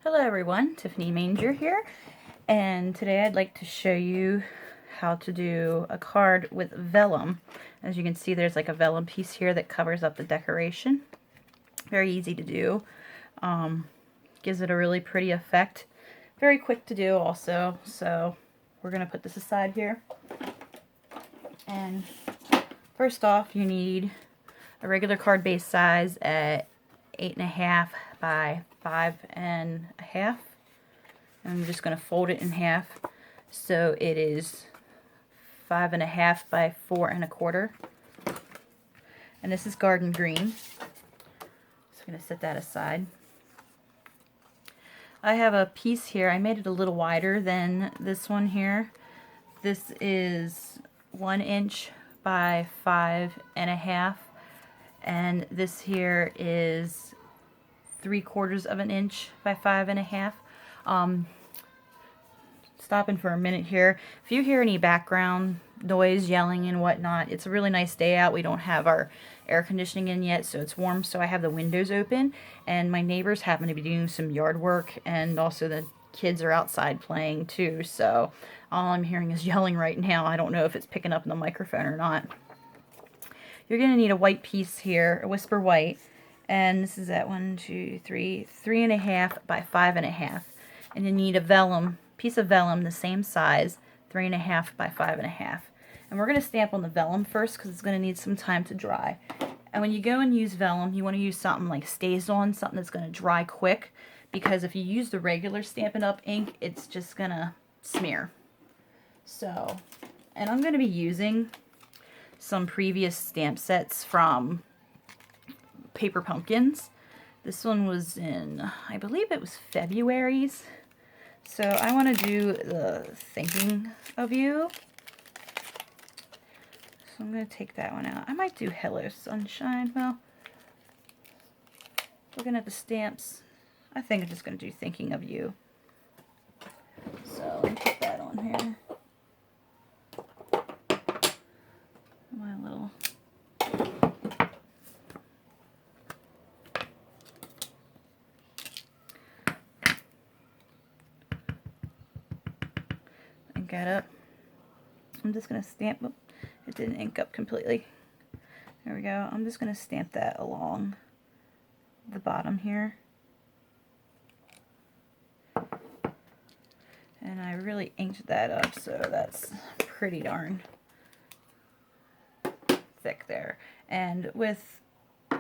Hello everyone, Tiffany Manger here, and today I'd like to show you how to do a card with vellum. As you can see, there's like a vellum piece here that covers up the decoration. Very easy to do. Gives it a really pretty effect. Very quick to do also, so we're going to put this aside here. And first off, you need a regular card base size at 8.5 by 5.5. I'm just going to fold it in half so it is 5.5 by 4.25. And this is garden green. So I'm going to set that aside. I have a piece here. I made it a little wider than this one here. This is 1 inch by 5.5. And this here is 3/4 of an inch by 5.5. Stopping for a minute here. If you hear any background noise, yelling and whatnot, it's a really nice day out. We don't have our air conditioning in yet, so it's warm, so I have the windows open, and my neighbors happen to be doing some yard work, and also the kids are outside playing too, so all I'm hearing is yelling right now. I don't know if it's picking up in the microphone or not. You're going to need a white piece here, a whisper white, and this is at 3.5 by 5.5. And you need a vellum, piece of vellum the same size, 3.5 by 5.5. And we're going to stamp on the vellum first because it's going to need some time to dry. And when you go and use vellum, you want to use something like Stays-On, something that's going to dry quick, because if you use the regular Stampin' Up ink, it's just going to smear. So, and I'm going to be using some previous stamp sets from Paper Pumpkins. This one was in, I believe it was February's. So I want to do the Thinking of You. So I'm going to take that one out. I might do Hello Sunshine. Well, looking at the stamps, I think I'm just going to do Thinking of You. So let me put that on here. My little... ink that up. I'm just going to stamp... Whoop, it didn't ink up completely. There we go. I'm just going to stamp that along the bottom here. And I really inked that up, so that's pretty darn thick there. And with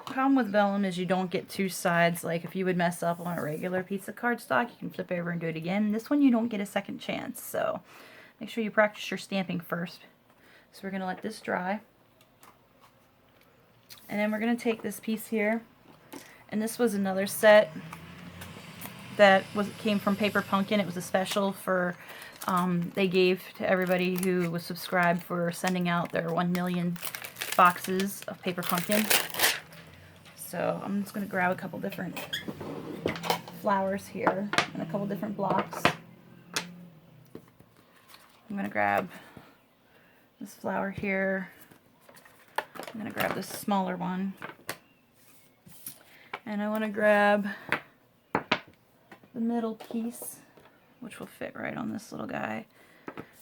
problem with vellum is you don't get two sides. Like if you would mess up on a regular piece of cardstock, you can flip over and do it again. This one you don't get a second chance, so make sure you practice your stamping first. So we're going to let this dry. And then we're going to take this piece here. And this was another set that came from Paper Pumpkin. It was a special for, they gave to everybody who was subscribed for sending out their 1 million boxes of Paper Pumpkin. So I'm just going to grab a couple different flowers here and a couple different blocks. I'm going to grab this flower here. I'm going to grab this smaller one. And I want to grab the middle piece, which will fit right on this little guy.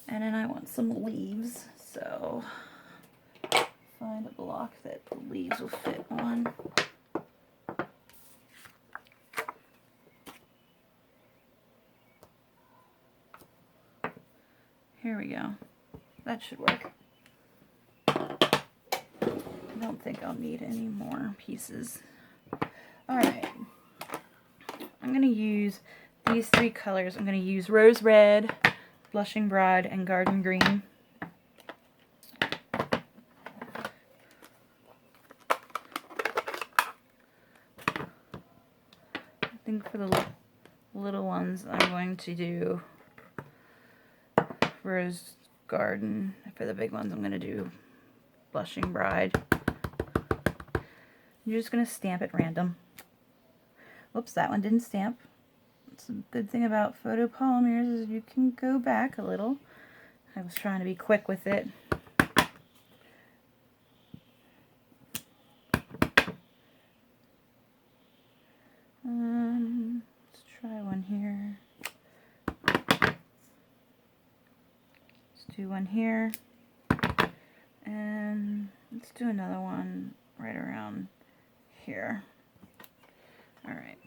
And then I want some leaves, so find a block that the leaves will fit on. Here we go. That should work. I don't think I'll need any more pieces. Alright. I'm going to use these 3 colors. I'm going to use Rose Red, Blushing Bride, and Garden Green. I think for the little ones, I'm going to do Rose Garden. For the big ones, I'm going to do Blushing Bride. You're just going to stamp at random. Whoops, that one didn't stamp. It's a good thing about photopolymers is you can go back a little. I was trying to be quick with it. Let's try one here. Do one here. And let's do another one right around here. Alright.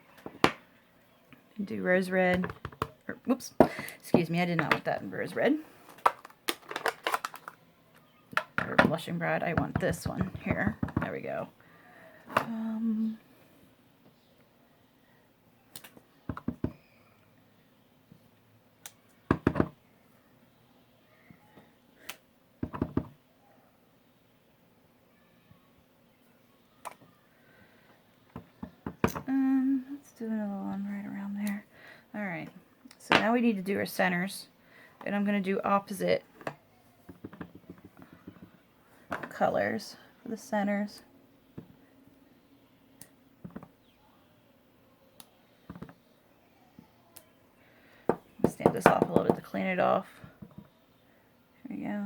Do rose red. Or, whoops. Excuse me, I did not want that in rose red. Or blushing bride. I want this one here. There we go. Let's do another one right around there. Alright, so now we need to do our centers. And I'm going to do opposite colors for the centers. Stamp this off a little bit to clean it off. There we go.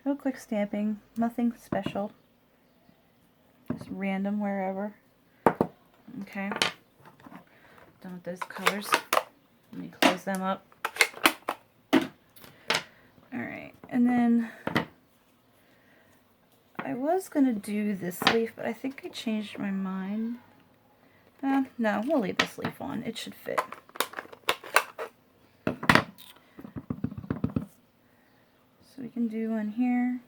No quick stamping, nothing special. Just random wherever. Okay. Done with those colors. Let me close them up. Alright, and then I was going to do this leaf, but I think I changed my mind. No, we'll leave this leaf on. It should fit. So we can do one here.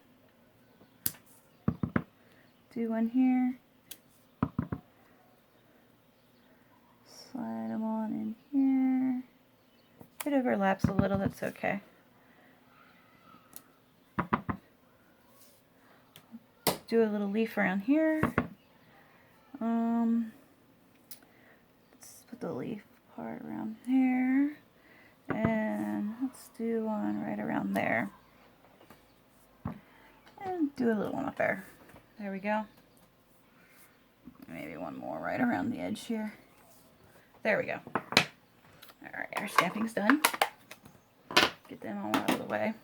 Do one here. Slide them on in here. It overlaps a little, that's okay. Do a little leaf around here. Let's put the leaf part around here. And let's do one right around there. And do a little one up there. There we go. Maybe one more right around the edge here. There we go. Alright, our stamping's done. Get them all out of the way.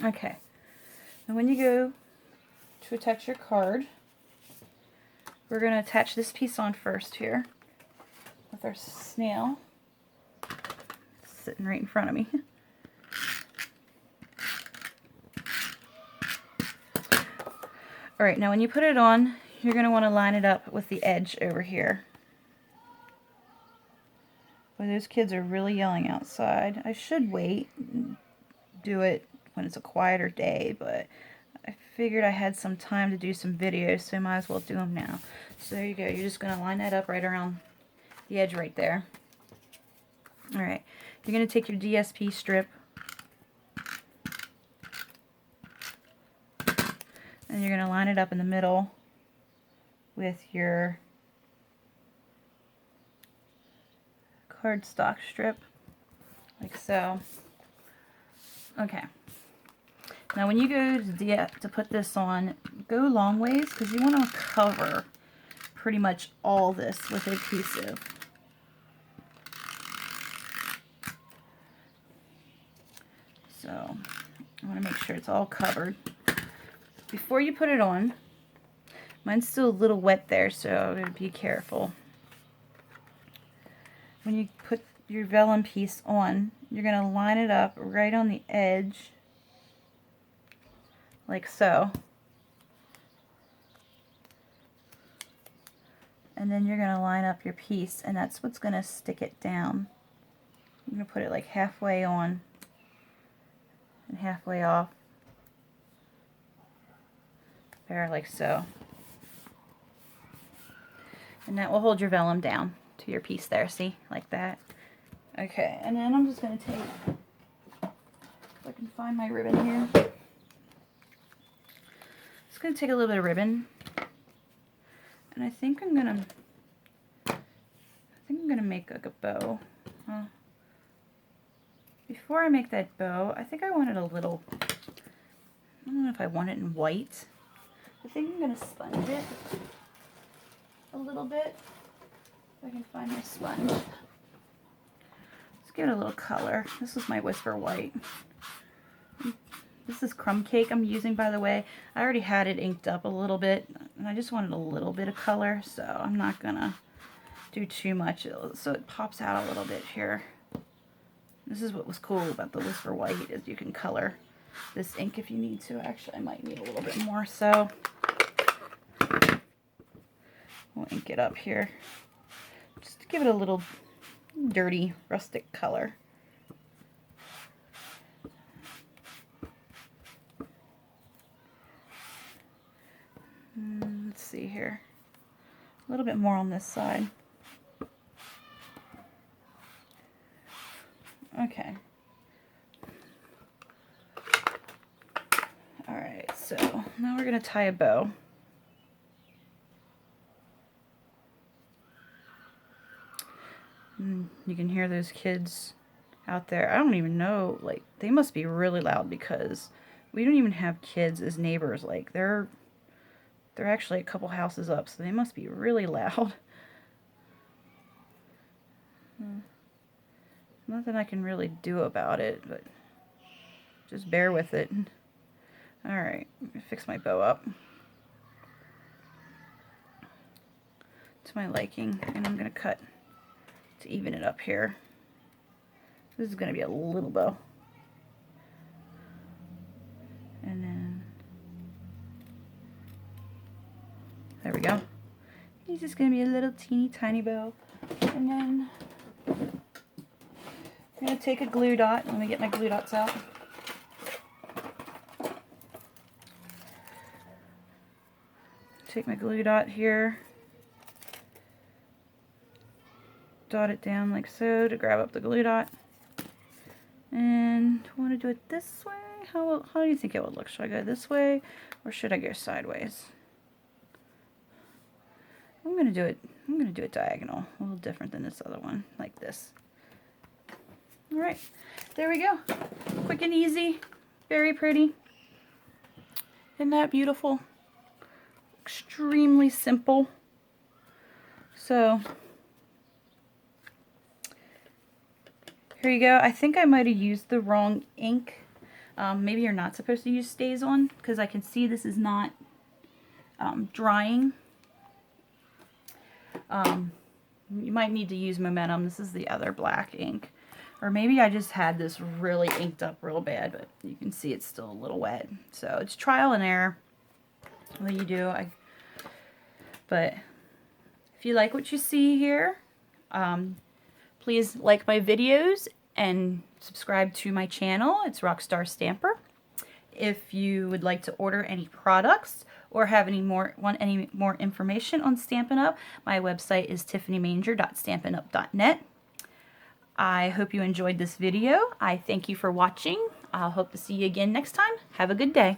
Okay. Now when you go to attach your card, we're going to attach this piece on first here with our snail. It's sitting right in front of me. Alright, now when you put it on, you're going to want to line it up with the edge over here. Well, those kids are really yelling outside. I should wait and do it when it's a quieter day, but I figured I had some time to do some videos, so I might as well do them now. So there you go. You're just going to line that up right around the edge right there. Alright, you're going to take your DSP strip and you're going to line it up in the middle with your cardstock strip, like so. Okay. Now when you go to put this on, go long ways because you want to cover pretty much all this with adhesive. So I want to make sure it's all covered. Before you put it on, mine's still a little wet there, so be careful. When you put your vellum piece on, you're going to line it up right on the edge, like so. And then you're going to line up your piece, and that's what's going to stick it down. I'm going to put it like halfway on and halfway off. There, like so. And that will hold your vellum down to your piece there, see? Like that. Okay, and then I'm just going to take, if I can find my ribbon here. Just going to take a little bit of ribbon. And I think I'm going to make like a bow. Before I make that bow, I think I want it a little, I don't know if I want it in white. I think I'm going to sponge it a little bit. If I can find my sponge. Let's give it a little color. This is my Whisper White. This is crumb cake I'm using, by the way. I already had it inked up a little bit, and I just wanted a little bit of color, so I'm not going to do too much so it pops out a little bit here. This is what was cool about the Whisper White, is you can color this ink if you need to. Actually, I might need a little bit more, so we'll ink it up here. Just to give it a little dirty, rustic color. Let's see here. A little bit more on this side. Okay. Alright, so now we're going to tie a bow. You can hear those kids out there. I don't even know, like, they must be really loud because we don't even have kids as neighbors. Like, they're actually a couple houses up, so they must be really loud. Nothing I can really do about it, but just bear with it. Alright, I'm going to fix my bow up to my liking, and I'm going to cut to even it up here. This is going to be a little bow. And then, there we go. It's just going to be a little teeny tiny bow. And then I'm going to take a glue dot. Let me get my glue dots out. Take my glue dot here. Dot it down like so to grab up the glue dot. And I want to do it this way. How do you think it would look? Should I go this way or should I go sideways? I'm going to do it diagonal, a little different than this other one, like this. All right, there we go. Quick and easy, very pretty. Isn't that beautiful? Extremely simple. So here you go. I think I might have used the wrong ink. Maybe you're not supposed to use StazOn because I can see this is not drying. You might need to use Momentum. This is the other black ink. Or maybe I just had this really inked up real bad, but you can see it's still a little wet. So it's trial and error what you do. But if you like what you see here, please like my videos and subscribe to my channel. It's Rockstar Stamper. If you would like to order any products or have want any more information on Stampin' Up, my website is tiffanymanger.stampinup.net. I hope you enjoyed this video. I thank you for watching. I'll hope to see you again next time. Have a good day.